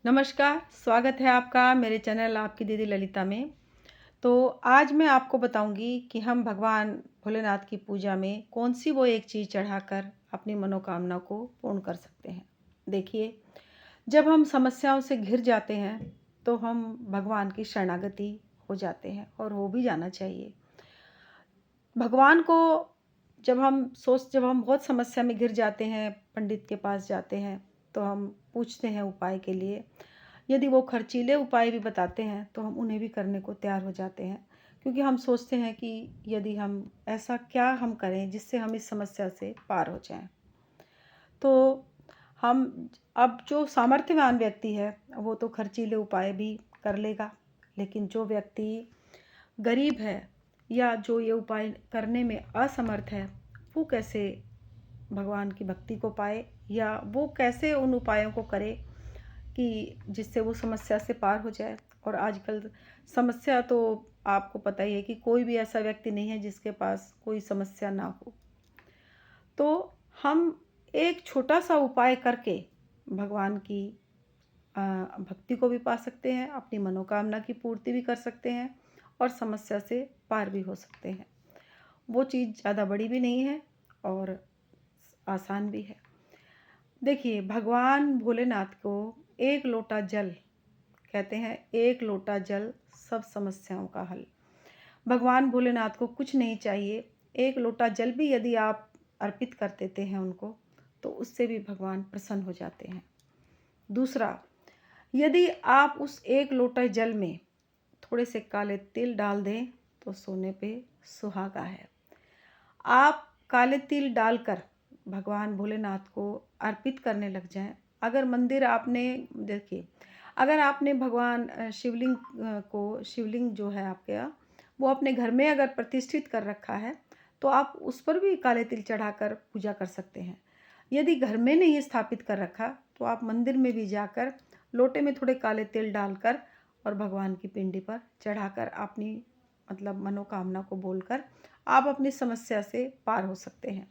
नमस्कार, स्वागत है आपका मेरे चैनल आपकी दीदी ललिता में। तो आज मैं आपको बताऊँगी कि हम भगवान भोलेनाथ की पूजा में कौन-सी वो एक चीज़ चढ़ाकर अपनी मनोकामना को पूर्ण कर सकते हैं। देखिए, जब हम समस्याओं से घिर जाते हैं, तो हम भगवान की शरणागति हो जाते हैं और हो भी जाना चाहिए। भगवान को जब हम बहुत समस्या में घिर जाते हैं, पंडित के पास जाते हैं, तो हम पूछते हैं उपाय के लिए। यदि वो खर्चीले उपाय भी बताते हैं, तो हम उन्हें भी करने को तैयार हो जाते हैं। क्योंकि हम सोचते हैं कि यदि हम ऐसा क्या हम करें जिससे हम इस समस्या से पार हो जाएँ। तो हम अब जो सामर्थ्यवान व्यक्ति है, वो तो खर्चीले उपाय भी कर लेगा। लेकिन जो व्यक्ति गरीब है या जो ये उपाय करने में असमर्थ है, वो कैसे भगवान की भक्ति को पाए या वो कैसे उन उपायों को करे कि जिससे वो समस्या से पार हो जाए। और आजकल समस्या तो आपको पता ही है कि कोई भी ऐसा व्यक्ति नहीं है जिसके पास कोई समस्या ना हो। तो हम एक छोटा-सा उपाय करके भगवान की भक्ति को भी पा सकते हैं, अपनी मनोकामना की पूर्ति भी कर सकते हैं और समस्या से पार भी हो सकते हैं। वो चीज़ ज़्यादा बड़ी भी नहीं है और आसान भी है। देखिए, भगवान भोलेनाथ को एक लोटा जल कहते हैं, एक लोटा जल सब समस्याओं का हल। भगवान भोलेनाथ को कुछ नहीं चाहिए, एक लोटा जल भी यदि आप अर्पित कर देते हैं उनको, तो उससे भी भगवान प्रसन्न हो जाते हैं। दूसरा, यदि आप उस एक लोटे जल में थोड़े से काले तिल डाल दें, तो सोने पे सुहागा है। आप काले तिल डालकर भगवान भोलेनाथ को अर्पित करने लग जाएँ। अगर मंदिर आपने देखिए, अगर आपने भगवान शिवलिंग जो है आपके यहाँ, वो अपने घर में अगर प्रतिष्ठित कर रखा है, तो आप उस पर भी काले तिल चढ़ाकर पूजा कर सकते हैं। यदि घर में नहीं स्थापित कर रखा, तो आप मंदिर में भी जाकर लोटे में थोड़े काले तिल डालकर और भगवान की पिंडी पर चढ़ाकर अपनी मनोकामना को बोलकर आप अपनी समस्या से पार हो सकते हैं।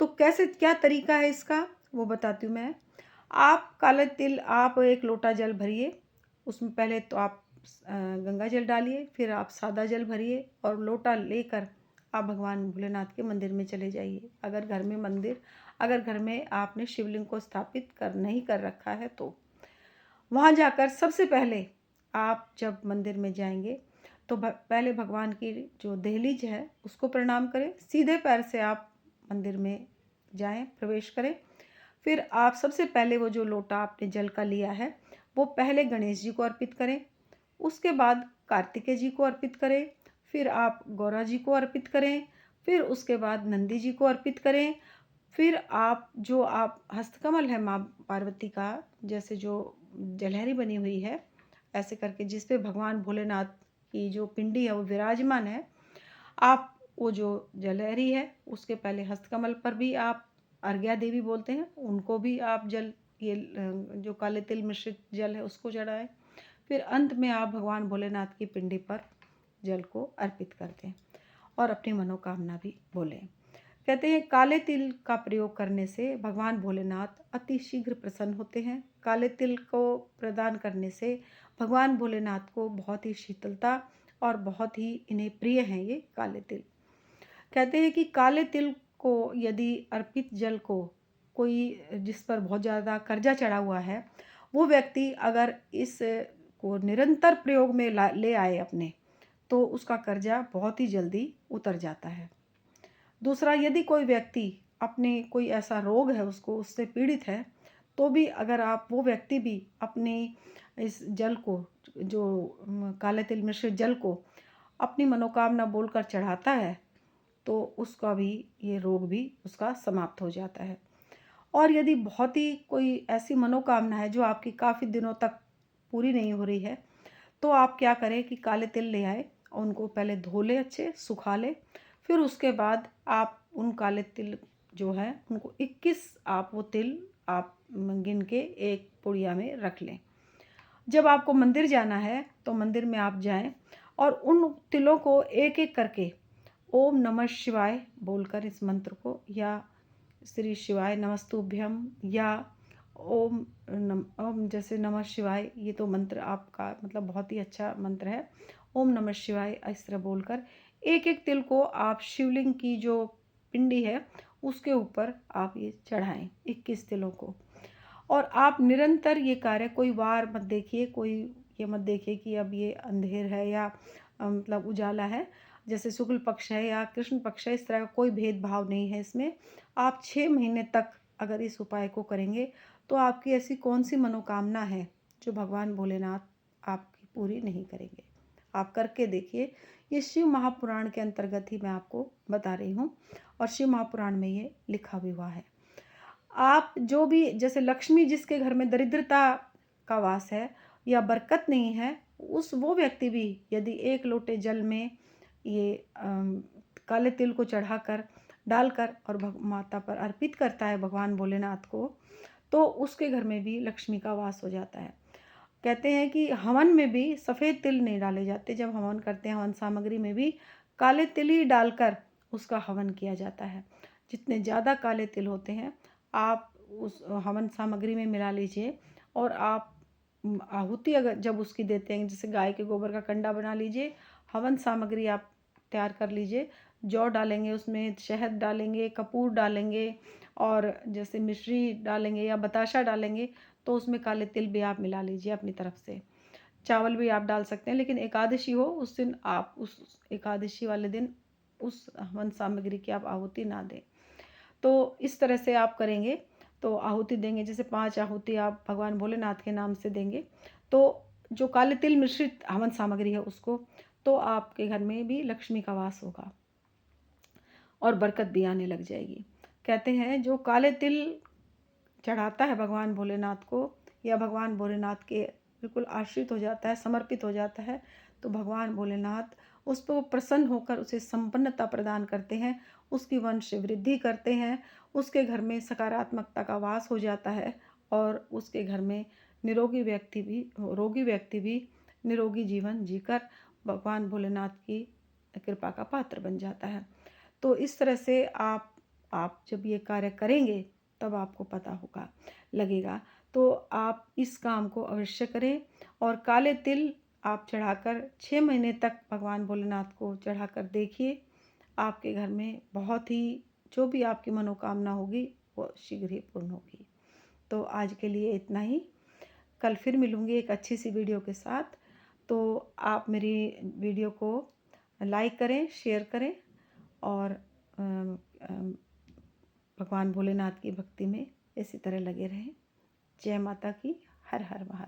तो कैसे क्या तरीका है इसका, वो बताती हूँ मैं। आप काले तिल आप एक लोटा जल भरिए, उसमें पहले तो आप गंगा जल डालिए, फिर आप सादा जल भरिए और लोटा लेकर आप भगवान भोलेनाथ के मंदिर में चले जाइए। अगर घर में आपने शिवलिंग को स्थापित नहीं कर रखा है तो। वहाँ जाकर सबसे पहले आप जब मंदिर में जाएँगे, तो पहले भगवान की जो दहलीज है, उसको प्रणाम करें। सीधे पैर से आप मंदिर में जाएँ, प्रवेश करें। फिर आप सबसे पहले वो जो लोटा आपने जल का लिया है, वो पहले गणेश जी को अर्पित करें। उसके बाद कार्तिकेय जी को अर्पित करें। फिर आप गौरा जी को अर्पित करें। फिर उसके बाद नंदी जी को अर्पित करें। फिर आप हस्तकमल है माँ पार्वती का, जैसे जो जलहरी बनी हुई है, ऐसे करके जिस पे भगवान भोलेनाथ की जो पिंडी है वो विराजमान है, आप वो जो जलहरी है उसके पहले हस्तकमल पर भी आप अर्घ्या देवी बोलते हैं, उनको भी आप जो काले तिल मिश्रित जल है उसको चढ़ाएँ। फिर अंत में आप भगवान भोलेनाथ की पिंडी पर जल को अर्पित कर दें और अपनी मनोकामना भी बोलें। कहते हैं काले तिल का प्रयोग करने से भगवान भोलेनाथ अति शीघ्र प्रसन्न होते हैं। काले तिल को प्रदान करने से भगवान भोलेनाथ को बहुत ही शीतलता और बहुत ही इन्हें प्रिय हैं ये काले तिल। कहते हैं कि काले तिल को यदि अर्पित जल को कोई जिस पर बहुत ज़्यादा कर्जा चढ़ा हुआ है, वो व्यक्ति अगर इस को निरंतर प्रयोग में ले आए अपने, तो उसका कर्जा बहुत ही जल्दी उतर जाता है। दूसरा, यदि कोई व्यक्ति अपने कोई ऐसा रोग है उसको उससे पीड़ित है, तो भी अगर आप वो व्यक्ति भी अपने इस जल को जो काले तिल मिश्रित जल को अपनी मनोकामना बोलकर चढ़ाता है, तो उसका भी ये रोग भी उसका समाप्त हो जाता है। और यदि बहुत ही कोई ऐसी मनोकामना है जो आपकी काफ़ी दिनों तक पूरी नहीं हो रही है, तो आप क्या करें कि काले तिल ले आए और उनको पहले धो लें, अच्छे सुखा लें। फिर उसके बाद आप उन काले तिल जो है उनको 21 आप वो तिल आप गिन के एक पुड़िया में रख लें। जब आपको मंदिर जाना है तो मंदिर में आप जाएं और उन तिलों को एक एक करके ओम नमः शिवाय बोलकर इस मंत्र को, या श्री शिवाय नमस्तुभ्यम, या ओम जैसे नमः शिवाय, ये तो मंत्र आपका मतलब बहुत ही अच्छा मंत्र है। ओम नमः शिवाय इस तरह बोलकर एक-एक तिल को आप शिवलिंग की जो पिंडी है उसके ऊपर आप ये चढ़ाएँ 21 तिलों को। और आप निरंतर ये कार्य, कोई वार मत देखिए, कोई ये मत देखिए कि अब ये अंधेर है या मतलब उजाला है, जैसे शुक्ल पक्ष है या कृष्ण पक्ष है, इस तरह का कोई भेदभाव नहीं है इसमें। आप 6 महीने तक अगर इस उपाय को करेंगे तो आपकी ऐसी कौन-सी मनोकामना है जो भगवान भोलेनाथ आपकी पूरी नहीं करेंगे। आप करके देखिए, ये शिव महापुराण के अंतर्गत ही मैं आपको बता रही हूँ और शिव महापुराण में ये लिखा भी हुआ है। आप जो भी, जैसे लक्ष्मी जिसके घर में दरिद्रता का वास है या बरकत नहीं है, वो व्यक्ति भी यदि 1 लोटे जल में ये काले तिल को चढ़ाकर, डालकर और माता पर अर्पित करता है भगवान भोलेनाथ को, तो उसके घर में भी लक्ष्मी का वास हो जाता है। कहते हैं कि हवन में भी सफ़ेद तिल नहीं डाले जाते, जब हवन करते हैं हवन सामग्री में भी काले तिल ही डालकर उसका हवन किया जाता है। जितने ज़्यादा काले तिल होते हैं आप उस हवन सामग्री में मिला लीजिए और आप आहुति अगर जब उसकी देते हैं, जैसे गाय के गोबर का कंडा बना लीजिए, हवन सामग्री आप तैयार कर लीजिए, जौ डालेंगे उसमें, शहद डालेंगे, कपूर डालेंगे और जैसे मिश्री डालेंगे या बताशा डालेंगे, तो उसमें काले तिल भी आप मिला लीजिए अपनी तरफ से। चावल भी आप डाल सकते हैं, लेकिन एकादशी हो उस दिन आप उस एकादशी वाले दिन उस हवन सामग्री की आप आहुति ना दें। तो इस तरह से आप करेंगे तो आहुति देंगे, जैसे 5 आहुति आप भगवान भोलेनाथ के नाम से देंगे, तो जो काले तिल मिश्रित हवन सामग्री है उसको, तो आपके घर में भी लक्ष्मी का वास होगा और बरकत भी आने लग जाएगी। कहते हैं जो काले तिल चढ़ाता है भगवान भोलेनाथ को या भगवान भोलेनाथ के बिल्कुल आश्रित हो जाता है, समर्पित हो जाता है, तो भगवान भोलेनाथ उस पर प्रसन्न होकर उसे संपन्नता प्रदान करते हैं, उसकी वंश वृद्धि करते हैं, उसके घर में सकारात्मकता का वास हो जाता है और उसके घर में रोगी व्यक्ति भी निरोगी जीवन जीकर भगवान भोलेनाथ की कृपा का पात्र बन जाता है। तो इस तरह से आप जब ये कार्य करेंगे तब आपको पता होगा, लगेगा। तो आप इस काम को अवश्य करें और काले तिल आप चढ़ाकर 6 महीने तक भगवान भोलेनाथ को चढ़ाकर देखिए, आपके घर में बहुत ही जो भी आपकी मनोकामना होगी वो शीघ्र ही पूर्ण होगी। तो आज के लिए इतना ही, कल फिर मिलूँगी एक अच्छी सी वीडियो के साथ। तो आप मेरी वीडियो को लाइक करें, शेयर करें और अम, अम, भगवान भोलेनाथ की भक्ति में इसी तरह लगे रहें। जय माता की। हर हर महादेव।